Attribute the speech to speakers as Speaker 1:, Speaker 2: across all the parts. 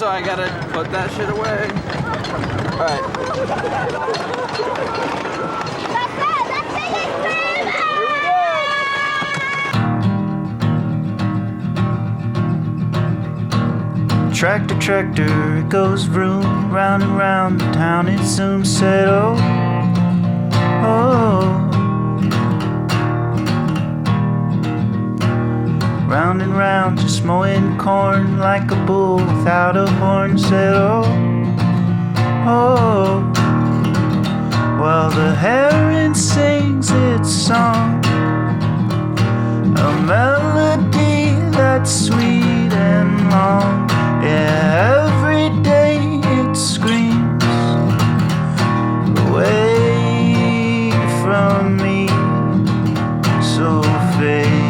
Speaker 1: so I gotta put that shit away. All right.
Speaker 2: Tractor, tractor, it goes vroom, round and round the town it soon said, oh, oh. Round and round, just mowing corn like a bull without a horn, said, oh, oh. While the heron sings its song, a melody that's sweet and long. Yeah, every day it screams away from me so faithfully.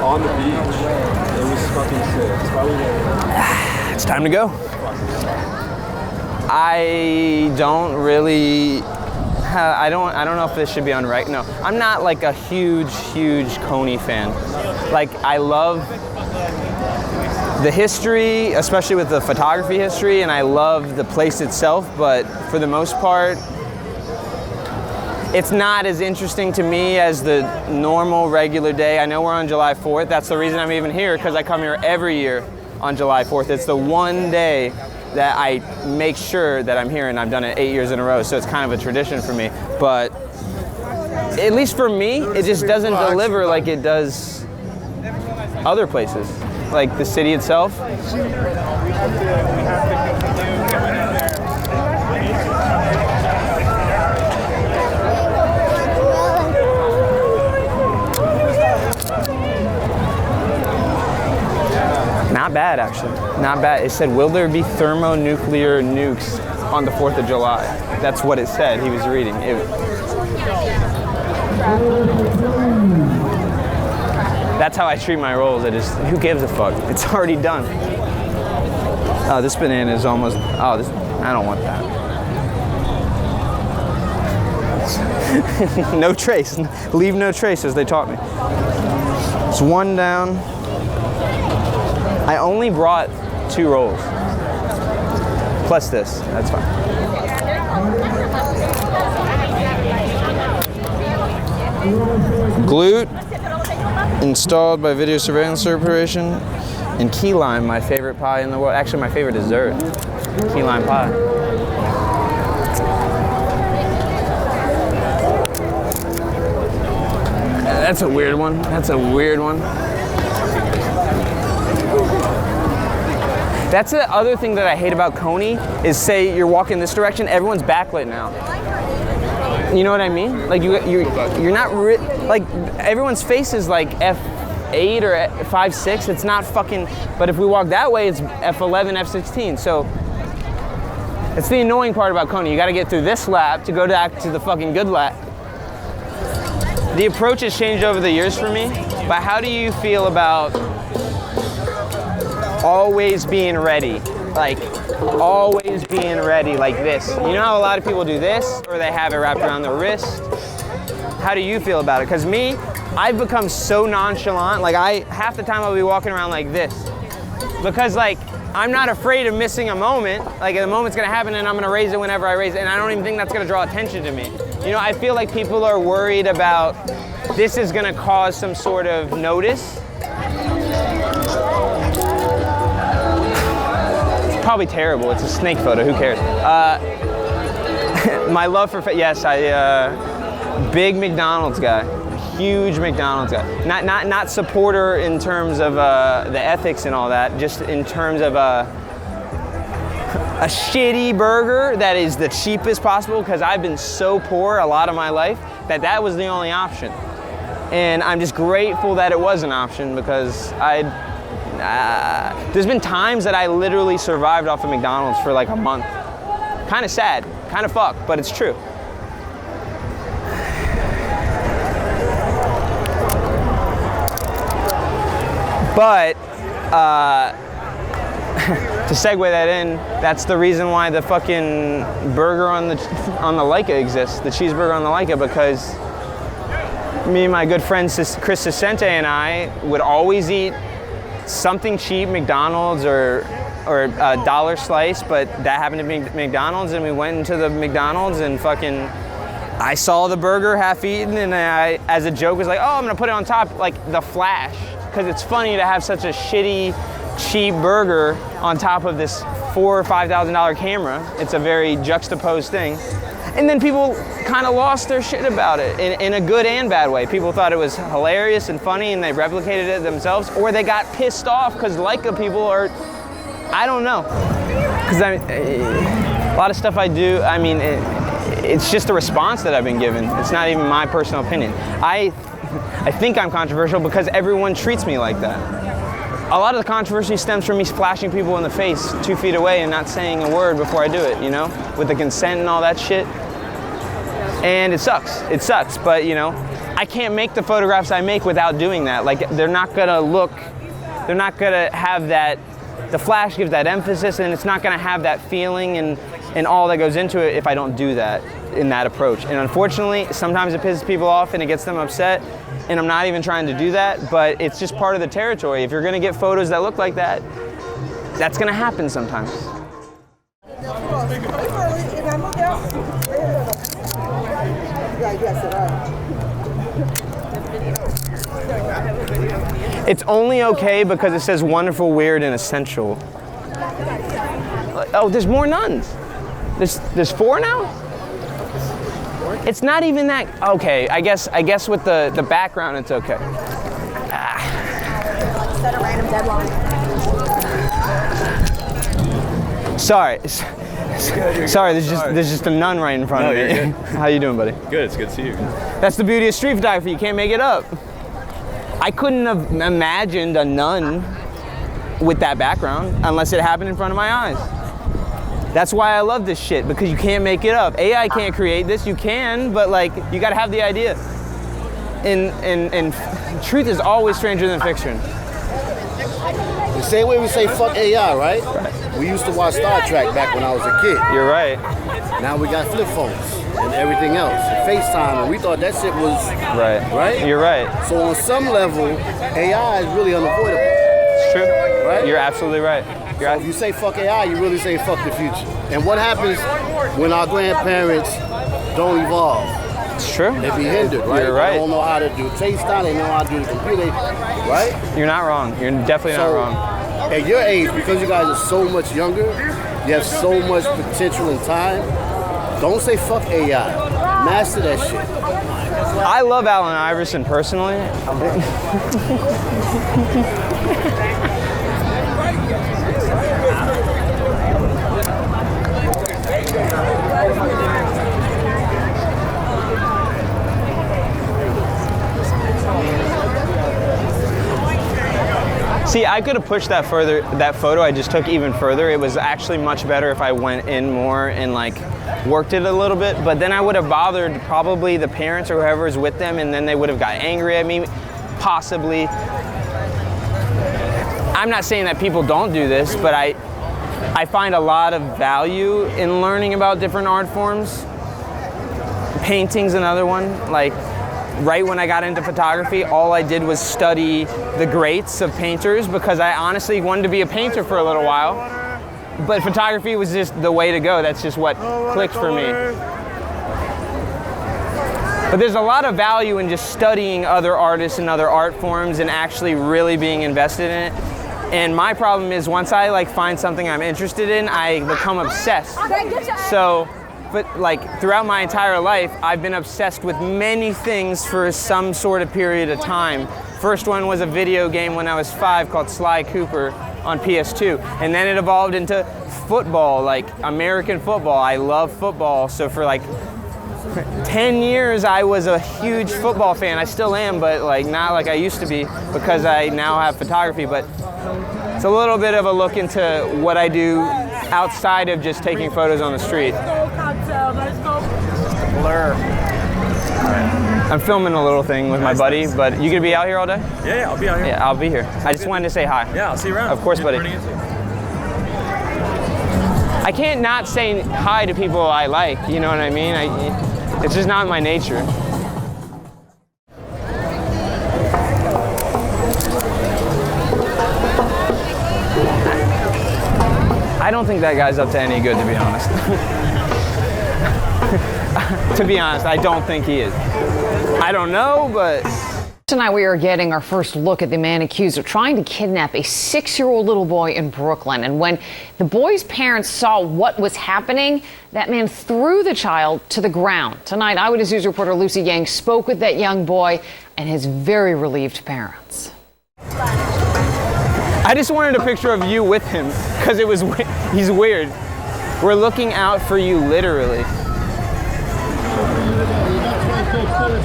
Speaker 3: On the beach. It was fucking sick.
Speaker 1: It's time to go. I don't really. I don't know if this should be on right. No, I'm not like a huge Coney fan. Like I love the history, especially with the photography history, and I love the place itself. But for the most part, it's not as interesting to me as the normal regular day. I know we're on July 4th. That's the reason I'm even here, because I come here every year on July 4th. It's the one day that I make sure that I'm here, and I've done it 8 years in a row, so it's kind of a tradition for me. But at least for me, it just doesn't deliver like it does other places, like the city itself. Not bad, actually. Not bad. It said, will there be thermonuclear nukes on the 4th of July? That's what it said. He was reading. That's how I treat my rolls. Who gives a fuck? It's already done. Oh, this banana is almost, I don't want that. No trace. Leave no trace, as they taught me. It's one down. I only brought 2 rolls. Plus this. That's fine. Glute installed by video surveillance operation. And key lime, my favorite pie in the world. Actually, my favorite dessert. Key lime pie. That's a weird one. That's a weird one. That's the other thing that I hate about Coney is, say you're walking this direction, everyone's backlit now. You know what I mean? Like you're not like everyone's face is like F8 or F5, 6. It's not fucking. But if we walk that way, it's F11, F16. So it's the annoying part about Coney. You got to get through this lap to go back to the fucking good lap. The approach has changed over the years for me. But how do you feel about always being ready? Like, always being ready like this. You know how a lot of people do this, or they have it wrapped around their wrist? How do you feel about it? Because me, I've become so nonchalant. Like, half the time I'll be walking around like this. Because, like, I'm not afraid of missing a moment. Like, the moment's gonna happen and I'm gonna raise it whenever I raise it, and I don't even think that's gonna draw attention to me. You know, I feel like people are worried about this is gonna cause some sort of notice. Probably terrible. It's a snake photo. Who cares? My love for yes, big McDonald's guy, huge McDonald's guy. Not supporter in terms of the ethics and all that. Just in terms of a shitty burger that is the cheapest possible. Because I've been so poor a lot of my life that was the only option, and I'm just grateful that it was an option because there's been times that I literally survived off of McDonald's for like a month. Kind of sad, kind of fucked, but it's true. But to segue that in, that's the reason why the fucking burger on the Leica exists, the cheeseburger on the Leica, because me and my good friend Chris Cicente and I would always eat something cheap, McDonald's or a dollar slice, but that happened to be McDonald's, and we went into the McDonald's and fucking, I saw the burger half eaten, and I, as a joke, was like, oh, I'm gonna put it on top, like the Flash, because it's funny to have such a shitty, cheap burger on top of this $4,000 or $5,000 camera. It's a very juxtaposed thing. And then people kind of lost their shit about it in a good and bad way. People thought it was hilarious and funny and they replicated it themselves, or they got pissed off because Leica people are, I don't know. Because a lot of stuff I do, I mean, it's just a response that I've been given. It's not even my personal opinion. I think I'm controversial because everyone treats me like that. A lot of the controversy stems from me flashing people in the face 2 feet away and not saying a word before I do it, you know, with the consent and all that shit. And it sucks, but you know, I can't make the photographs I make without doing that. Like, they're not gonna have that, the flash gives that emphasis, and it's not gonna have that feeling and all that goes into it if I don't do that in that approach. And unfortunately, sometimes it pisses people off and it gets them upset, and I'm not even trying to do that, but it's just part of the territory. If you're gonna get photos that look like that, that's gonna happen sometimes. It's only okay because it says wonderful, weird, and essential. Oh, there's more nuns. There's 4 now? It's not even that, okay, I guess with the background it's okay.
Speaker 4: Set a random deadline.
Speaker 1: Sorry, there's just a nun right in front of me.
Speaker 3: You're good.
Speaker 1: How you doing, buddy?
Speaker 3: Good, it's good to see you.
Speaker 1: That's the beauty of street photography, you can't make it up. I couldn't have imagined a nun with that background unless it happened in front of my eyes. That's why I love this shit, because you can't make it up. AI can't create this, you can, but like, you gotta have the idea. And truth is always stranger than fiction.
Speaker 5: The same way we say fuck AI, right? We used to watch Star Trek back when I was a kid.
Speaker 1: You're right.
Speaker 5: Now we got flip phones and everything else. And FaceTime, and we thought that shit was right.
Speaker 1: You're right.
Speaker 5: So on some level, AI is really unavoidable.
Speaker 1: It's true.
Speaker 5: Right?
Speaker 1: You're absolutely right.
Speaker 5: So if you say fuck AI, you really say fuck the future. And what happens when our grandparents don't evolve?
Speaker 1: It's true.
Speaker 5: They be hindered, right?
Speaker 1: You're right.
Speaker 5: They don't know how to do FaceTime, they know how to do the computer, right?
Speaker 1: You're not wrong. You're definitely not wrong.
Speaker 5: At your age, because you guys are so much younger, you have so much potential and time, don't say fuck AI. Master that shit.
Speaker 1: I love Allen Iverson personally. See, I could have pushed that photo I just took even further. It was actually much better if I went in more and like worked it a little bit, but then I would have bothered probably the parents or whoever is with them, and then they would have got angry at me, possibly. I'm not saying that people don't do this, but I find a lot of value in learning about different art forms. Painting's another one. Like, right when I got into photography, all I did was study the greats of painters because I honestly wanted to be a painter for a little while. But photography was just the way to go. That's just what clicked for me. But there's a lot of value in just studying other artists and other art forms and actually really being invested in it. And my problem is once I like find something I'm interested in, I become obsessed. So, but like throughout my entire life, I've been obsessed with many things for some sort of period of time. First one was a video game when I was 5 called Sly Cooper on PS2. And then it evolved into football, like American football. I love football. So for like 10 years, I was a huge football fan. I still am, but like not like I used to be because I now have photography. But It's a little bit of a look into what I do outside of just taking photos on the street.
Speaker 3: Blur.
Speaker 1: I'm filming a little thing with my buddy, but you gonna be out here all day?
Speaker 3: Yeah, I'll be out here.
Speaker 1: Yeah, I'll be here. I just wanted to say hi.
Speaker 3: Yeah, I'll see you around.
Speaker 1: Of course, buddy. I can't not say hi to people I like, you know what I mean? It's just not my nature. I don't think that guy's up to any good, to be honest. To be honest, I don't think he is. I don't know, but...
Speaker 4: Tonight we are getting our first look at the man accused of trying to kidnap a 6-year-old little boy in Brooklyn. And when the boy's parents saw what was happening, that man threw the child to the ground. Tonight, Eyewitness News reporter Lucy Yang spoke with that young boy and his very relieved parents.
Speaker 1: I just wanted a picture of you with him because he's weird. We're looking out for you, literally.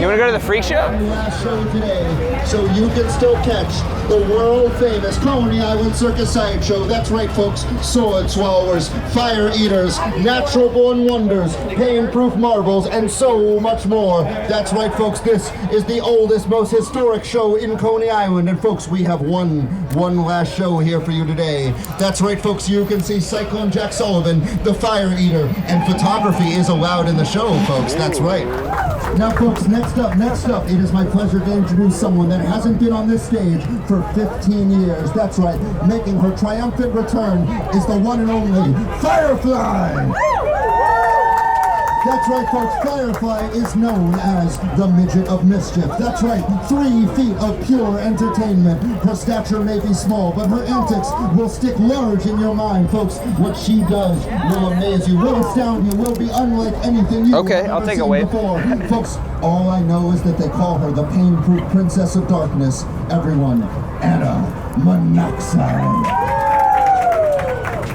Speaker 1: You want to go to the freak show?
Speaker 6: Last show today, so you can still catch the world famous Coney Island Circus Sideshow. That's right, folks. Sword swallowers, fire eaters, natural born wonders, pain-proof marbles, and so much more. That's right, folks. This is the oldest, most historic show in Coney Island, and folks, we have one last show here for you today. That's right, folks. You can see Cyclone Jack Sullivan, the fire eater, and photography is allowed in the show, folks. That's right. Now, folks, next up, it is my pleasure to introduce someone that hasn't been on this stage for 15 years. That's right, making her triumphant return is the one and only Firefly! That's right, folks, Firefly is known as the Midget of Mischief. That's right, 3 feet of pure entertainment. Her stature may be small, but her antics will stick large in your mind, folks. What she does will amaze you, will astound you, will be unlike anything you have
Speaker 1: I'll
Speaker 6: ever
Speaker 1: take a
Speaker 6: seen
Speaker 1: wave.
Speaker 6: before. Folks, all I know is that they call her the pain-proof princess of darkness. Everyone, Anna Monoxide.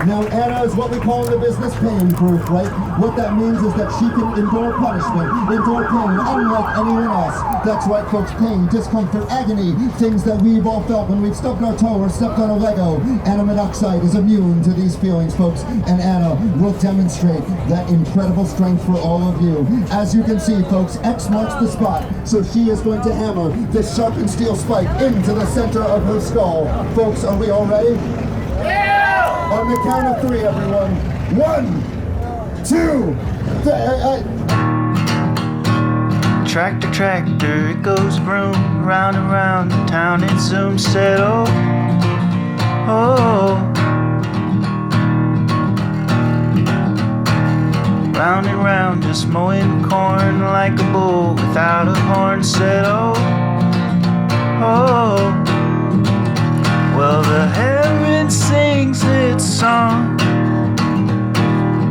Speaker 6: Now, Anna is what we call in the business pain-proof, right? What that means is that she can endure punishment, endure pain, unlike anyone else. That's right, folks, pain, discomfort, agony, things that we've all felt when we've stubbed our toe or stepped on a Lego. Anna Monoxide is immune to these feelings, folks, and Anna will demonstrate that incredible strength for all of you. As you can see, folks, X marks the spot, so she is going to hammer this sharpened steel spike into the center of her skull. Folks, are we all ready? On the count of 3, everyone. 1, 2, 3.
Speaker 2: Tractor, tractor, it goes vroom, round and round the town it zooms, said oh, oh. Round and round, just mowing corn like a bull without a horn, said oh, oh. Well, the heron sings its song,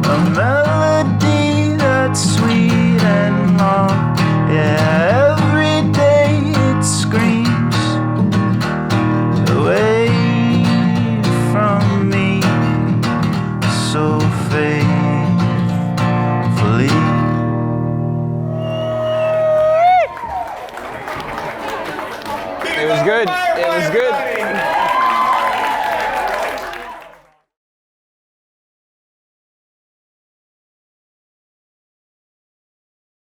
Speaker 2: a melody that's sweet and long. Yeah, every day it screams away from me, so fade.